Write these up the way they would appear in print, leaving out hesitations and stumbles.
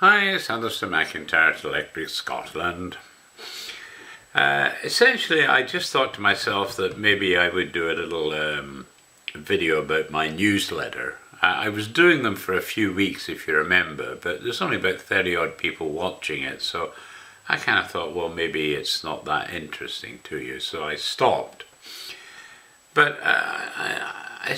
Hi, it's Anderson McIntyre at Electric Scotland. Essentially, I just thought to myself that maybe I would do a little video about my newsletter. I was doing them for a few weeks, if you remember, but there's only about 30 odd people watching it, so I kind of thought, well, maybe it's not that interesting to you, so I stopped. But I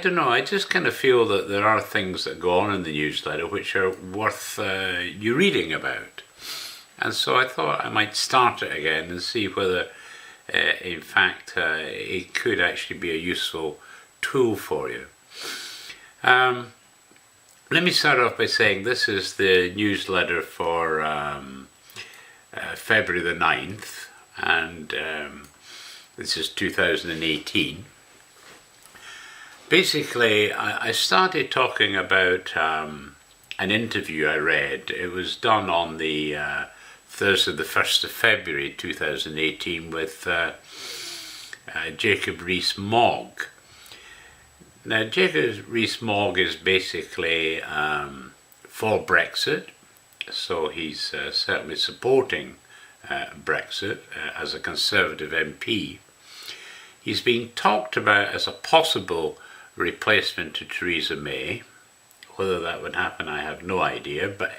don't know, I just kind of feel that there are things that go on in the newsletter which are worth you reading about. And so I thought I might start it again and see whether, in fact, it could actually be a useful tool for you. Let me start off by saying this is the newsletter for February the 9th, and this is 2018. Basically, I started talking about an interview I read. It was done on the Thursday the 1st of February 2018 with Jacob Rees-Mogg. Now, Jacob Rees-Mogg is basically for Brexit, so he's certainly supporting Brexit as a Conservative MP. He's being talked about as a possible replacement to Theresa May. Whether that would happen, I have no idea, but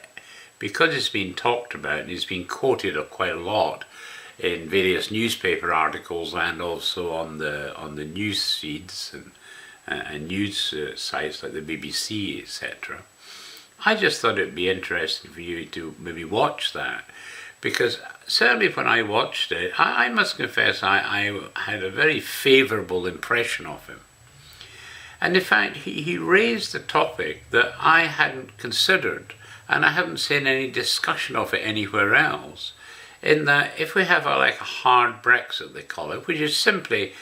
because it's been talked about and he's been quoted quite a lot in various newspaper articles and also on the news feeds and news sites like the BBC, etc. I just thought it'd be interesting for you to maybe watch that, because certainly when I watched it, I must confess I had a very favourable impression of him. And in fact, he raised a topic that I hadn't considered, and I haven't seen any discussion of it anywhere else, in that if we have a hard Brexit, they call it, which is simply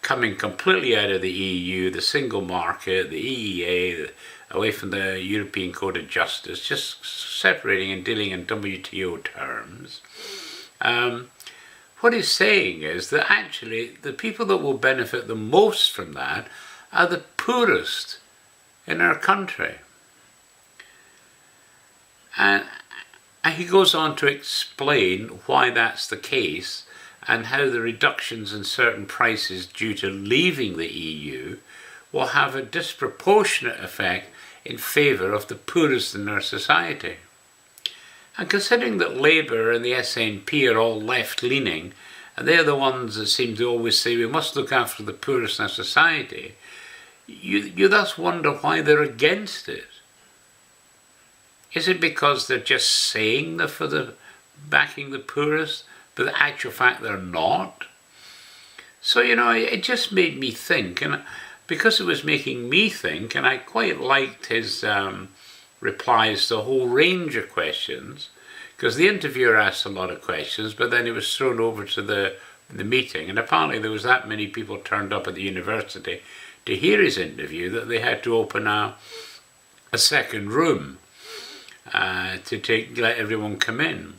coming completely out of the EU, the single market, the EEA, away from the European Court of Justice, just separating and dealing in WTO terms, what he's saying is that actually the people that will benefit the most from that are the poorest in our country. And he goes on to explain why that's the case and how the reductions in certain prices due to leaving the EU will have a disproportionate effect in favour of the poorest in our society. And considering that Labour and the SNP are all left-leaning, and they're the ones that seem to always say we must look after the poorest in our society, you thus wonder why they're against it. Is it because they're just saying they're for the backing the poorest, but the actual fact they're not? So, it just made me think, and because it was making me think, and I quite liked his replies to a whole range of questions, because the interviewer asked a lot of questions, but then it was thrown over to the meeting, and apparently there was that many people turned up at the university to hear his interview that they had to open a second room to let everyone come in.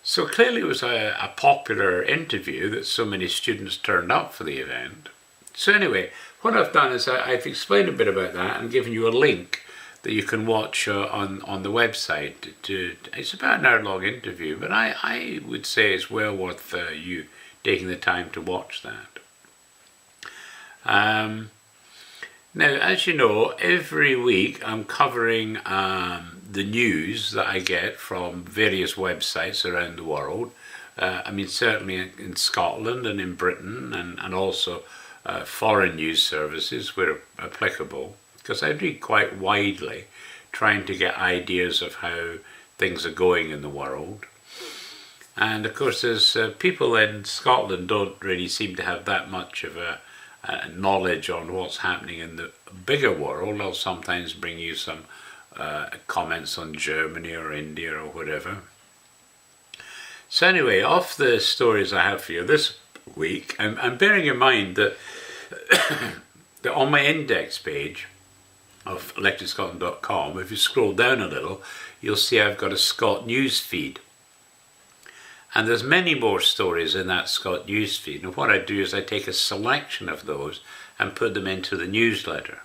So clearly it was a popular interview that so many students turned up for the event. So anyway, what I've done is I've explained a bit about that and given you a link that you can watch on the website. It's about an hour-long interview, but I would say it's well worth you taking the time to watch that. Now, as you know, every week I'm covering the news that I get from various websites around the world. Certainly in Scotland and in Britain, and also foreign news services where applicable, because I read quite widely, trying to get ideas of how things are going in the world. And of course, there's people in Scotland don't really seem to have that much of a knowledge on what's happening in the bigger world. I'll sometimes bring you some comments on Germany or India or whatever. So anyway, off the stories I have for you this week, I'm bearing in mind that, that on my index page of electricscotland.com, if you scroll down a little, you'll see I've got a Scot news feed. And there's many more stories in that Scot news feed. And what I do is I take a selection of those and put them into the newsletter.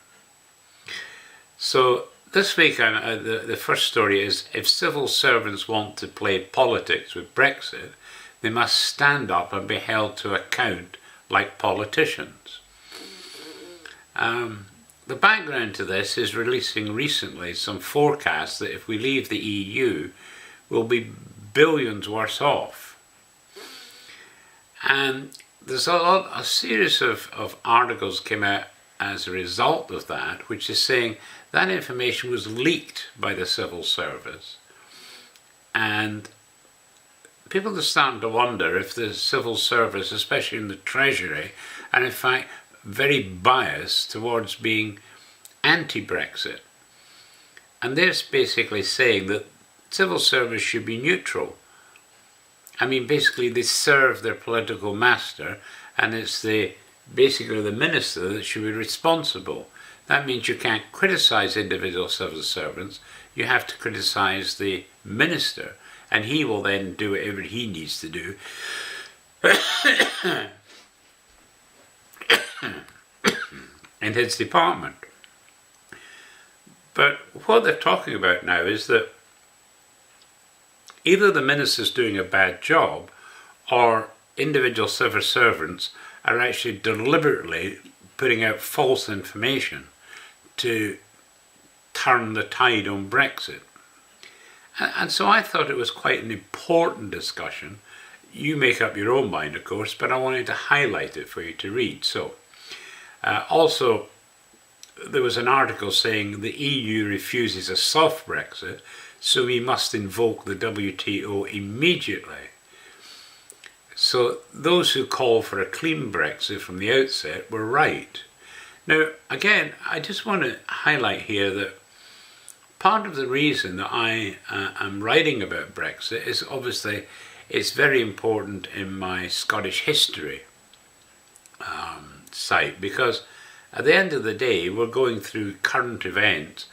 So this week, the first story is, if civil servants want to play politics with Brexit, they must stand up and be held to account like politicians. The background to this is releasing recently some forecasts that if we leave the EU, we'll be billions worse off. And there's a series of articles came out as a result of that, which is saying that information was leaked by the civil service. And people are starting to wonder if the civil service, especially in the Treasury, are in fact very biased towards being anti-Brexit. And they're basically saying that civil service should be neutral. I mean, basically they serve their political master, and it's basically the minister that should be responsible. That means you can't criticise individual civil servants, you have to criticise the minister, and he will then do whatever he needs to do in his department. But what they're talking about now is that either the minister's doing a bad job, or individual civil servants are actually deliberately putting out false information to turn the tide on Brexit. And so I thought it was quite an important discussion. You make up your own mind, of course, but I wanted to highlight it for you to read. So, also, there was an article saying the EU refuses a soft Brexit, so we must invoke the WTO immediately. So those who call for a clean Brexit from the outset were right. Now, again, I just want to highlight here that part of the reason that I am writing about Brexit is obviously it's very important in my Scottish history site, because at the end of the day we're going through current events,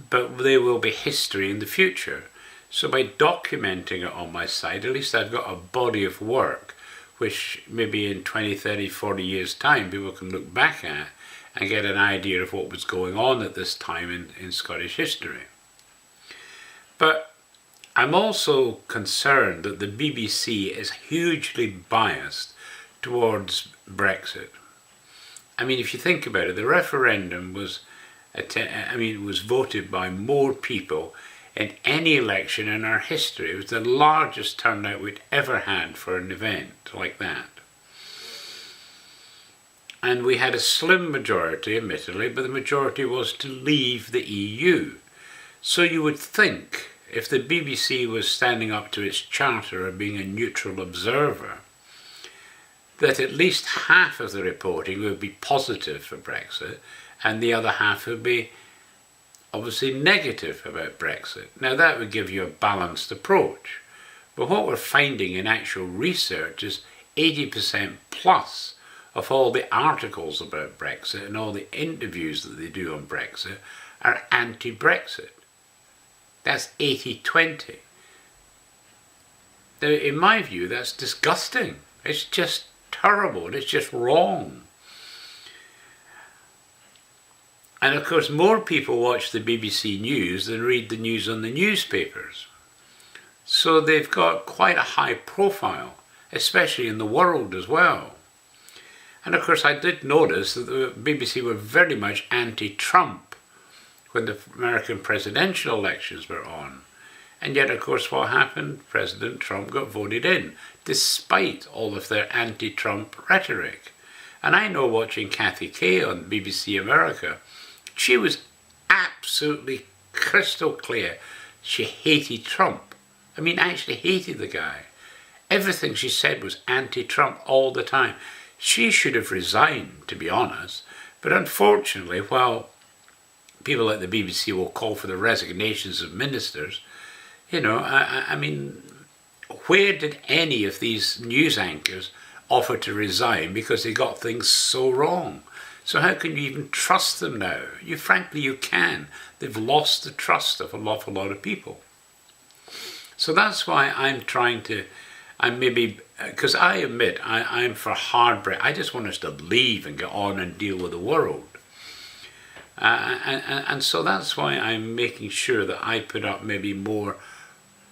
but they will be history in the future. So by documenting it on my site, at least I've got a body of work which maybe in 20, 30, 40 years time people can look back at and get an idea of what was going on at this time in Scottish history. But I'm also concerned that the BBC is hugely biased towards Brexit. I mean, if you think about it, the referendum was voted by more people in any election in our history. It was the largest turnout we'd ever had for an event like that. And we had a slim majority, admittedly, but the majority was to leave the EU. So you would think, if the BBC was standing up to its charter of being a neutral observer, that at least half of the reporting would be positive for Brexit, and the other half would be obviously negative about Brexit. Now that would give you a balanced approach. But what we're finding in actual research is 80% plus of all the articles about Brexit and all the interviews that they do on Brexit are anti-Brexit. That's 80-20. Now, in my view, that's disgusting. It's just terrible and it's just wrong. And of course, more people watch the BBC News than read the news on the newspapers. So they've got quite a high profile, especially in the world as well. And of course, I did notice that the BBC were very much anti-Trump when the American presidential elections were on. And yet, of course, what happened? President Trump got voted in, despite all of their anti-Trump rhetoric. And I know, watching Kathy Kay on BBC America, she was absolutely crystal clear. She hated Trump. I mean, actually hated the guy. Everything she said was anti-Trump all the time. She should have resigned, to be honest. But unfortunately, while people like the BBC will call for the resignations of ministers, I mean, where did any of these news anchors offer to resign because they got things so wrong? So how can you even trust them now? Frankly, you can. They've lost the trust of an awful lot of people. So that's why because I admit I'm for hard Brexit. I just want us to leave and get on and deal with the world. And so that's why I'm making sure that I put up maybe more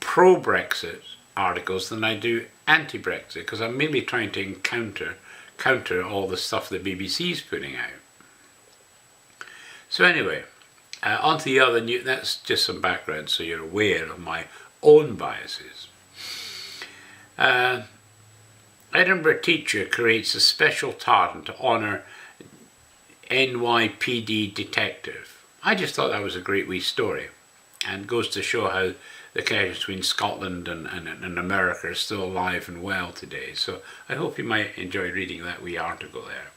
pro-Brexit articles than I do anti-Brexit, because I'm mainly trying to counter all the stuff the BBC's putting out. So anyway, on to the other news. That's just some background so you're aware of my own biases. Edinburgh teacher creates a special tartan to honour NYPD detective. I just thought that was a great wee story, and goes to show how the connection between Scotland and America is still alive and well today. So I hope you might enjoy reading that wee article there.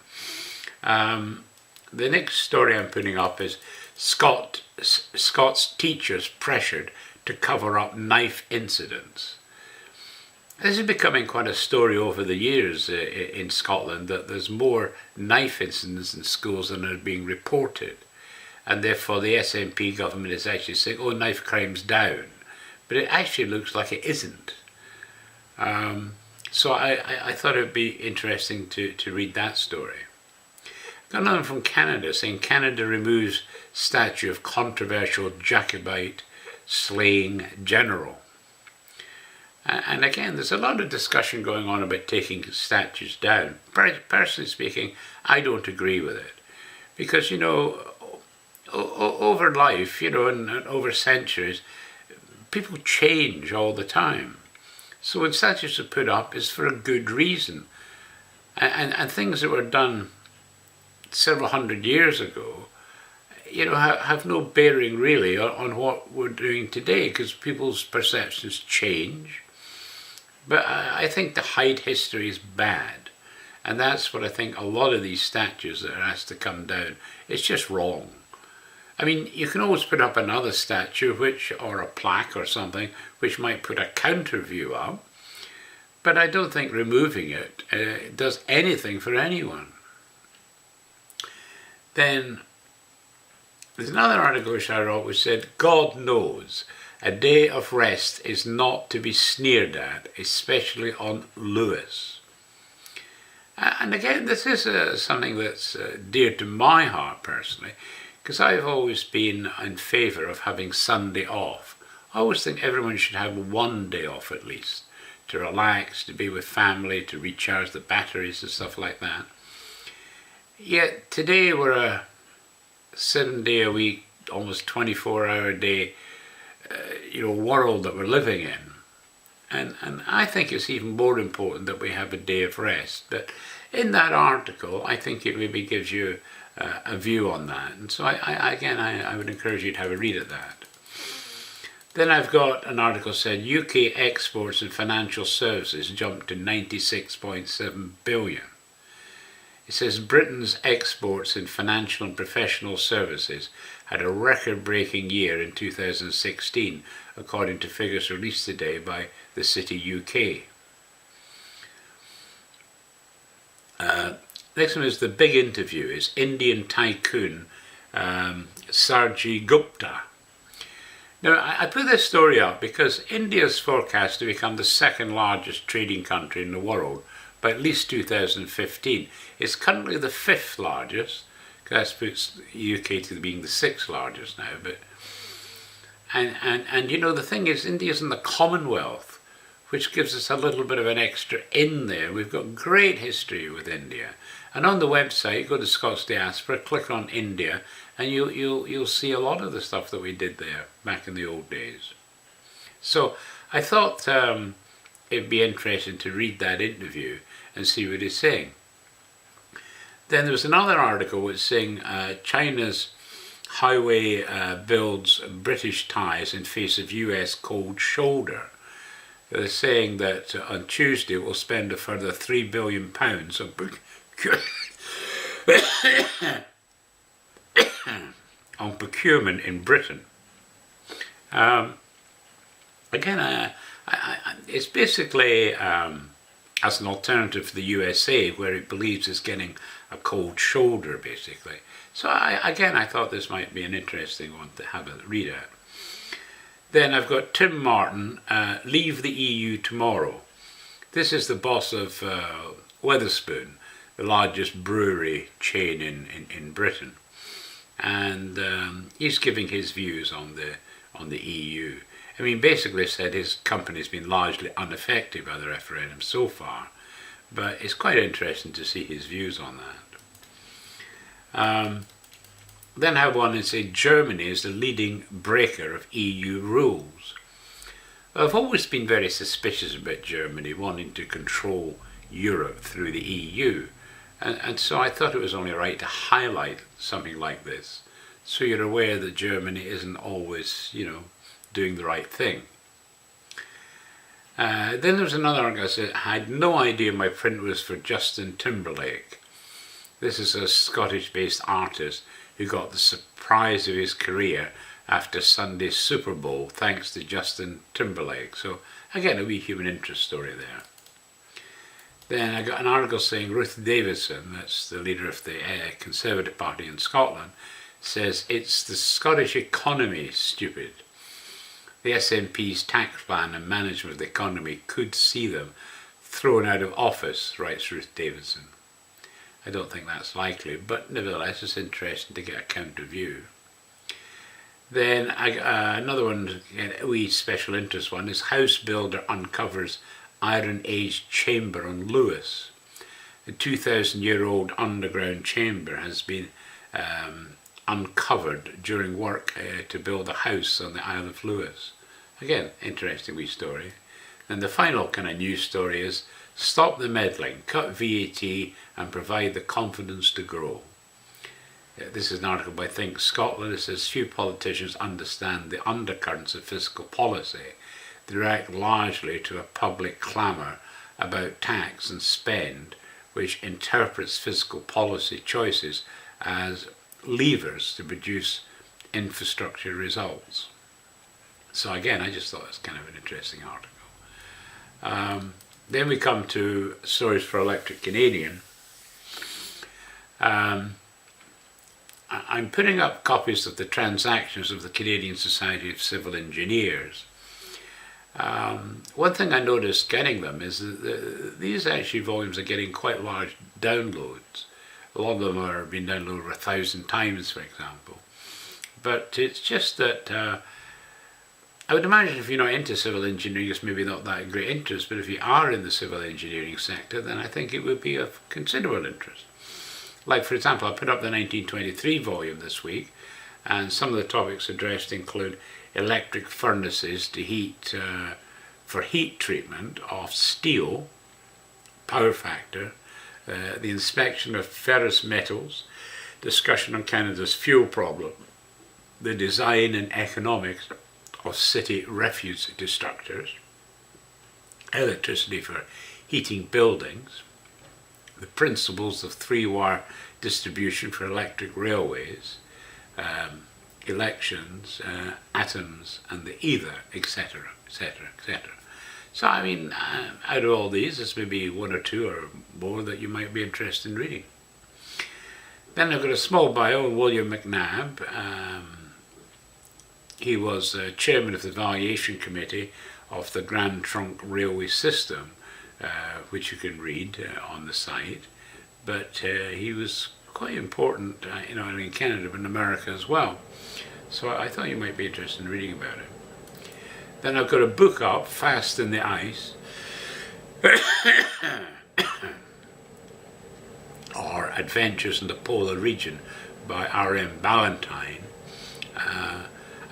The next story I'm putting up is Scots teachers pressured to cover up knife incidents. This is becoming quite a story over the years in Scotland, that there's more knife incidents in schools than are being reported. And therefore the SNP government is actually saying, oh, knife crime's down. But it actually looks like it isn't. So I thought it would be interesting to read that story. Got another from Canada saying Canada removes statue of controversial Jacobite slaying general. And again, there's a lot of discussion going on about taking statues down. Personally speaking, I don't agree with it. Because, you know, over life, you know, and over centuries, people change all the time. So when statues are put up, it's for a good reason. And things that were done several hundred years ago, you know, have no bearing really on what we're doing today, because people's perceptions change. But I think to hide history is bad, and that's what I think a lot of these statues that are asked to come down, it's just wrong. I mean, you can always put up another statue, or a plaque or something, which might put a counter view up, but I don't think removing it does anything for anyone. Then there's another article which I wrote which said, God knows a day of rest is not to be sneered at, especially on Lewis. And again, this is something that's dear to my heart personally, because I've always been in favour of having Sunday off. I always think everyone should have one day off at least, to relax, to be with family, to recharge the batteries and stuff like that. Yet today we're a 7-day-a-week, almost 24-hour-a-day, world that we're living in. And I think it's even more important that we have a day of rest. But in that article, I think it maybe gives you a view on that. And so I would encourage you to have a read at that. Then I've got an article said UK exports in financial services jumped to 96.7 billion. It says Britain's exports in financial and professional services had a record-breaking year in 2016, according to figures released today by the City UK. Next one is the big interview, is Indian tycoon Sarji Gupta. Now, I put this story up because India is forecast to become the second largest trading country in the world by at least 2015. It's currently the 5th largest, because that puts the UK to being the 6th largest now. But and you know, the thing is, India's in the Commonwealth, which gives us a little bit of an extra in there. We've got great history with India. And on the website, go to Scots Diaspora, click on India, and you'll see a lot of the stuff that we did there back in the old days. So I thought it'd be interesting to read that interview and see what he's saying. Then there was another article which was saying China's highway builds British ties in face of US cold shoulder. They're saying that on Tuesday it will spend a further £3 billion on procurement in Britain. Again, it's basically as an alternative to the USA, where it believes it's getting a cold shoulder, basically. So I thought this might be an interesting one to have a read at. Then I've got Tim Martin, leave the EU tomorrow. This is the boss of Wetherspoon, the largest brewery chain in Britain. and he's giving his views on the EU. I mean, basically said his company's been largely unaffected by the referendum so far, but it's quite interesting to see his views on that. Then I have one and say Germany is the leading breaker of EU rules. I've always been very suspicious about Germany wanting to control Europe through the EU, and so I thought it was only right to highlight something like this, so you're aware that Germany isn't always, doing the right thing. Then there was another article that said, I had no idea my print was for Justin Timberlake. This is a Scottish-based artist who got the surprise of his career after Sunday's Super Bowl, thanks to Justin Timberlake. So again, a wee human interest story there. Then I got an article saying Ruth Davidson, that's the leader of the Conservative Party in Scotland, says it's the Scottish economy, stupid. The SNP's tax plan and management of the economy could see them thrown out of office, writes Ruth Davidson. I don't think that's likely, but nevertheless it's interesting to get a counter view. Then another one, a wee special interest one, is House Builder uncovers Iron Age chamber on Lewis. The 2,000-year-old underground chamber has been uncovered during work to build a house on the Isle of Lewis. Again, interesting wee story. And the final kind of news story is stop the meddling, cut VAT and provide the confidence to grow. This is an article by Think Scotland. It says few politicians understand the undercurrents of fiscal policy. They react largely to a public clamour about tax and spend, which interprets fiscal policy choices as levers to produce infrastructure results. So again, I just thought it was kind of an interesting article. Then we come to Stories for Electric Canadian. I'm putting up copies of the transactions of the Canadian Society of Civil Engineers. One thing I noticed getting them is that these actually volumes are getting quite large downloads. A lot of them are being downloaded over 1,000 times, for example. But it's just that I would imagine if you're not into civil engineering, it's maybe not that great interest, but if you are in the civil engineering sector, then I think it would be of considerable interest. Like, for example, I put up the 1923 volume this week, and some of the topics addressed include electric furnaces to heat for heat treatment of steel, power factor, the inspection of ferrous metals, discussion on Canada's fuel problem, the design and economics of city refuse destructors, electricity for heating buildings, the principles of three-wire distribution for electric railways, elections, atoms and the ether, etc., etc., etc. So I mean, out of all these, there's maybe one or two or more that you might be interested in reading. Then I've got a small bio on William McNabb. He was chairman of the Valuation Committee of the Grand Trunk Railway System, which you can read on the site. But he was quite important, in Canada, but in America as well. So I thought you might be interested in reading about it. Then I've got a book up, Fast in the Ice, or Adventures in the Polar Region by R.M. Ballantyne.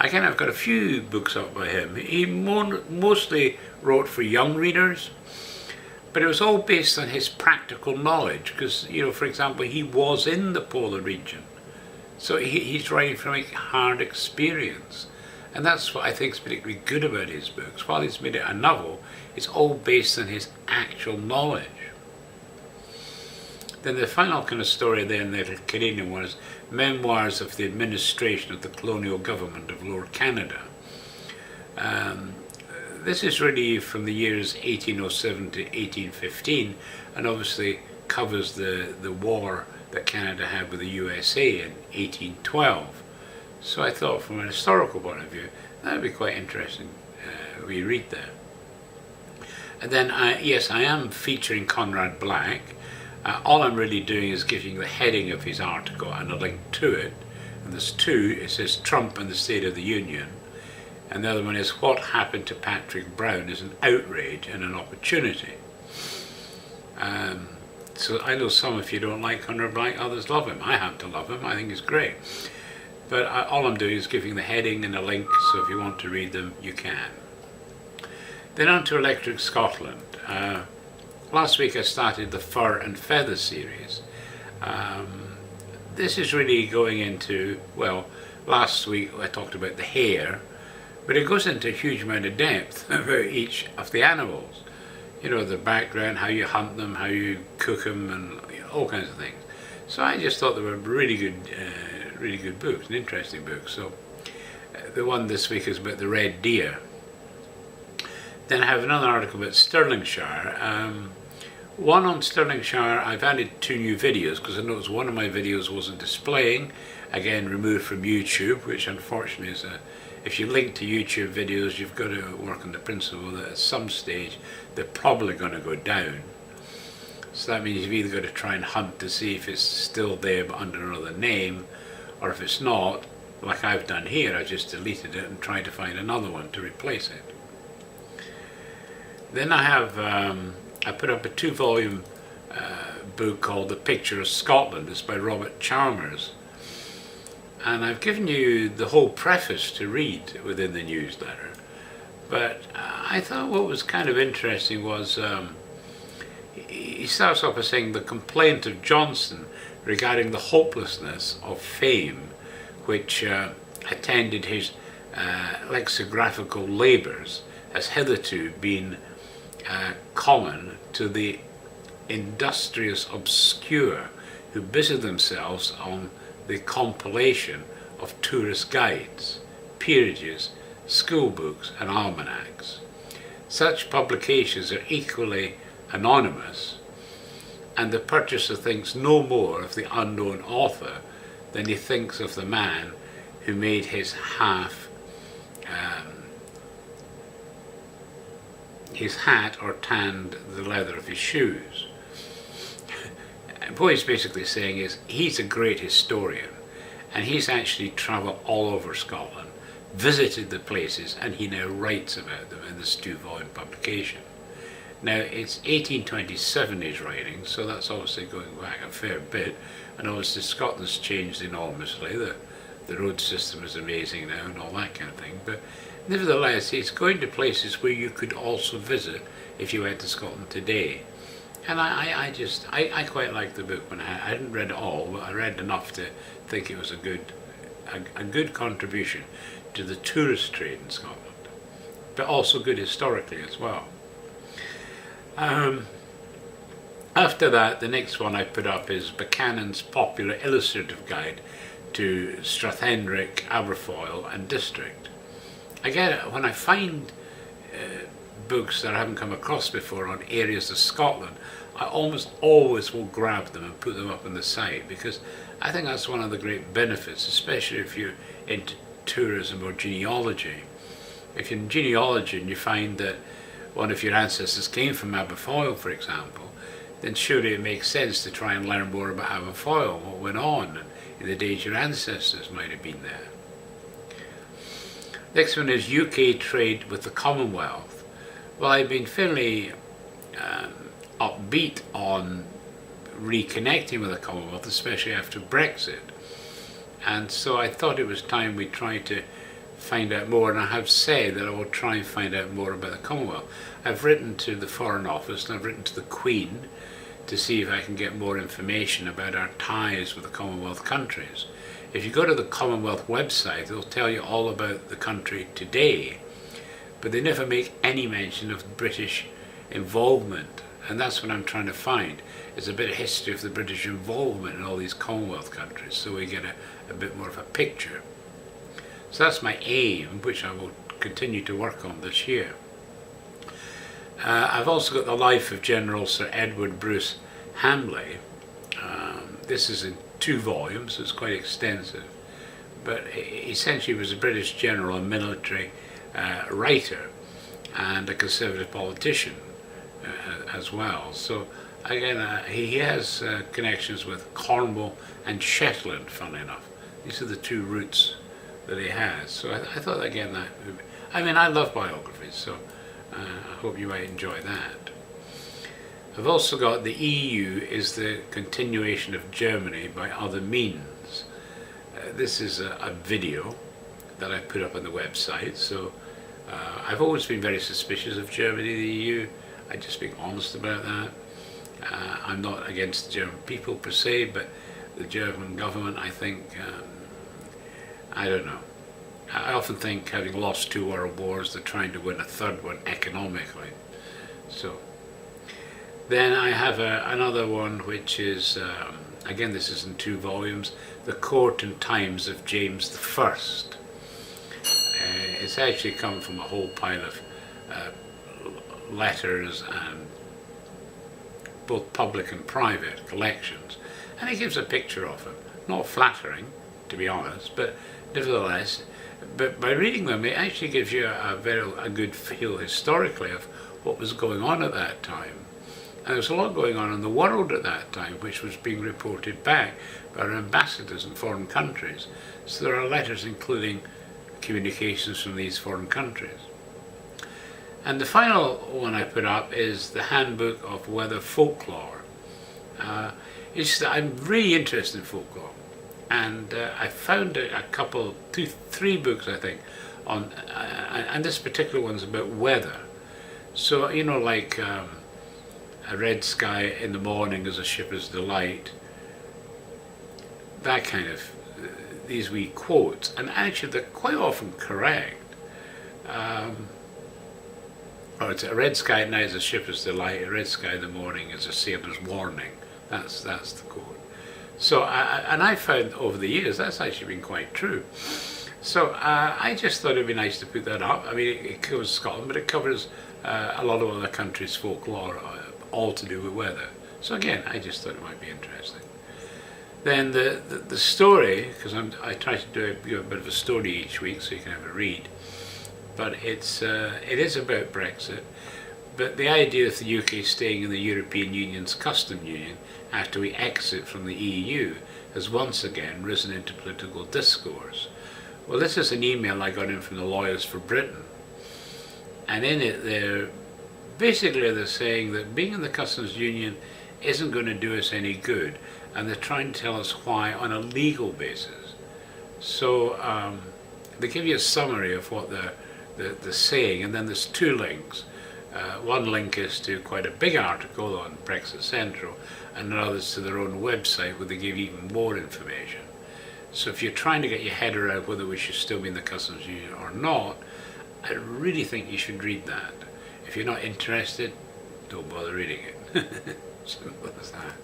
Again, I've got a few books up by him. He mostly wrote for young readers, but it was all based on his practical knowledge because, for example, he was in the polar region. So he's writing from a hard experience. And that's what I think is particularly good about his books. While he's made it a novel, it's all based on his actual knowledge. Then the final kind of story there in the Canadian was Memoirs of the Administration of the Colonial Government of Lower Canada. This is really from the years 1807 to 1815 and obviously covers the war that Canada had with the USA in 1812. So I thought from an historical point of view, that would be quite interesting we read that. And then, yes, I am featuring Conrad Black. All I'm really doing is giving the heading of his article and a link to it. And there's two. It says Trump and the State of the Union, and the other one is What Happened to Patrick Brown is an Outrage and an Opportunity. So I know some of you don't like Hunter Blank, others love him. I happen to love him. I think he's great. But all I'm doing is giving the heading and a link, so if you want to read them, you can. Then on to Electric Scotland. Last week I started the Fur and Feather series. This is really going into, well, last week I talked about the hair, but it goes into a huge amount of depth about each of the animals. You know, the background, how you hunt them, how you cook them, and all kinds of things. So I just thought they were really good books, an interesting book. So the one this week is about the red deer. Then I have another article about Stirlingshire. One on Stirlingshire, I've added 2 new videos because I noticed one of my videos wasn't displaying. Again, removed from YouTube, which unfortunately is if you link to YouTube videos, you've got to work on the principle that at some stage they're probably going to go down. So that means you've either got to try and hunt to see if it's still there but under another name, or if it's not, like I've done here, I just deleted it and tried to find another one to replace it. Then I have, I put up a 2-volume book called The Picture of Scotland. It's by Robert Chalmers. And I've given you the whole preface to read within the newsletter. But I thought what was kind of interesting was he starts off by saying the complaint of Johnson regarding the hopelessness of fame, which attended his lexicographical labours, has hitherto been common to the industrious obscure who busy themselves on the compilation of tourist guides, peerages, school books and almanacs. Such publications are equally anonymous, and the purchaser thinks no more of the unknown author than he thinks of the man who made his hat or tanned the leather of his shoes. And what he's basically saying is he's a great historian, and he's actually travelled all over Scotland, visited the places, and he now writes about them in this 2-volume publication. Now it's 1827 he's writing, so that's obviously going back a fair bit, and obviously Scotland's changed enormously. The road system is amazing now and all that kind of thing, but nevertheless it's going to places where you could also visit if you went to Scotland today. And I quite liked the book. When I hadn't read it all, but I read enough to think it was a good contribution to the tourist trade in Scotland, but also good historically as well. After that, the next one I put up is Buchanan's Popular Illustrative Guide to Strathenrick, Aberfoyle and District. Again, when I find books that I haven't come across before on areas of Scotland, I almost always will grab them and put them up on the site, because I think that's one of the great benefits, especially if you're into tourism or genealogy. If you're in genealogy and you find that one of your ancestors came from Aberfoyle, for example, then surely it makes sense to try and learn more about Aberfoyle, what went on in the days your ancestors might have been there. Next one is UK trade with the Commonwealth. Well, I've been fairly upbeat on reconnecting with the Commonwealth, especially after Brexit. And so I thought it was time we tried to find out more, and I have said that I will try and find out more about the Commonwealth. I've written to the Foreign Office and I've written to the Queen to see if I can get more information about our ties with the Commonwealth countries. If you go to the Commonwealth website, they'll tell you all about the country today, but they never make any mention of British involvement, and that's what I'm trying to find. It's a bit of history of the British involvement in all these Commonwealth countries, so we get a bit more of a picture. So that's my aim, which I will continue to work on this year. I've also got the life of General Sir Edward Bruce Hamley. This is in 2 volumes, so it's quite extensive. But essentially he was a British general and military writer and a Conservative politician as well. So again, he has connections with Cornwall and Shetland, funnily enough. These are the two routes that he has. So I thought again that, I mean, I love biographies, so I hope you might enjoy that. I've also got the EU is the continuation of Germany by other means. This is a video that I put up on the website, so I've always been very suspicious of Germany, the EU. I'm just being honest about that. I'm not against the German people per se, but the German government, I think, I don't know. I often think, having lost 2 world wars, they're trying to win a third one economically. So then I have another one, which is, again, this is in 2 volumes, The Court and Times of James I. It's actually come from a whole pile of letters and both public and private collections, and it gives a picture of him. Not flattering, to be honest, but nevertheless, but by reading them, it actually gives you a good feel historically of what was going on at that time. And there was a lot going on in the world at that time, which was being reported back by our ambassadors in foreign countries. So there are letters including communications from these foreign countries. And the final one I put up is the Handbook of Weather Folklore. I'm really interested in folklore, and I found a couple, 2, 3 books I think, on, and this particular one's about weather. So, you know, like a red sky in the morning is a shipper's delight, that kind of, these wee quotes, and actually they're quite often correct. Or it's a red sky at night is a shipper's delight, a red sky in the morning is a sailor's warning. That's the quote. So, and I found over the years that's actually been quite true. So I just thought it'd be nice to put that up. I mean, it covers Scotland, but it covers a lot of other countries' folklore, all to do with weather. So again, I just thought it might be interesting. Then the story, because I try to do a bit of a story each week so you can have a read, but it is about Brexit, but the idea of the UK staying in the European Union's custom union after we exit from the EU has once again risen into political discourse. Well, this is an email I got in from the Lawyers for Britain, and in it they're saying that being in the customs union isn't going to do us any good, and they're trying to tell us why on a legal basis. So they give you a summary of what they're saying, and then there's 2 links. One link is to quite a big article on Brexit Central, and another is to their own website where they give even more information. So if you're trying to get your head around whether we should still be in the customs union or not, I really think you should read that. If you're not interested, don't bother reading it. Simple as that.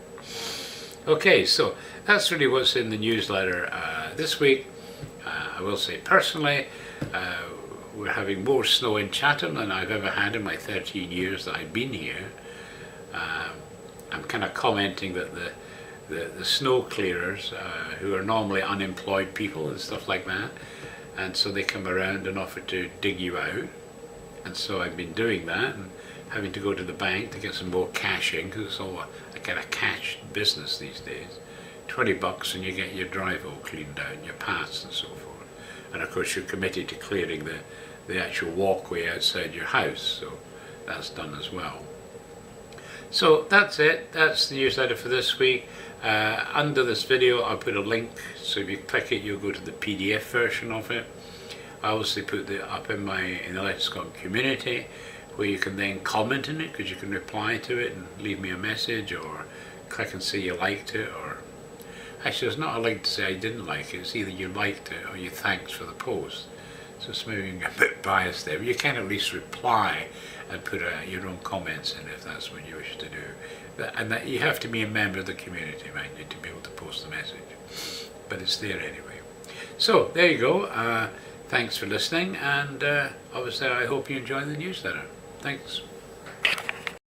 Okay, so that's really what's in the newsletter this week. I will say personally, we're having more snow in Chatham than I've ever had in my 13 years that I've been here. I'm kind of commenting that the snow clearers, who are normally unemployed people and stuff like that, and so they come around and offer to dig you out. And so I've been doing that and having to go to the bank to get some more cash in, because it's all a kind of cash business these days. $20 and you get your drive all cleaned out and your paths and so forth. And of course you're committed to clearing the actual walkway outside your house, so that's done as well. So that's it, that's the newsletter for this week. Under this video I'll put a link, so if you click it you'll go to the PDF version of it. I obviously put it up in the Let's Talk community, where you can then comment on it, because you can reply to it and leave me a message, or click and say you liked it, or actually there's not a link to say I didn't like it, it's either you liked it or you thanks for the post. So it's maybe a bit biased there, but you can at least reply and put your own comments in if that's what you wish to do. And that you have to be a member of the community, mind you, to be able to post the message. But it's there anyway. So there you go. Thanks for listening, and obviously I hope you enjoy the newsletter. Thanks.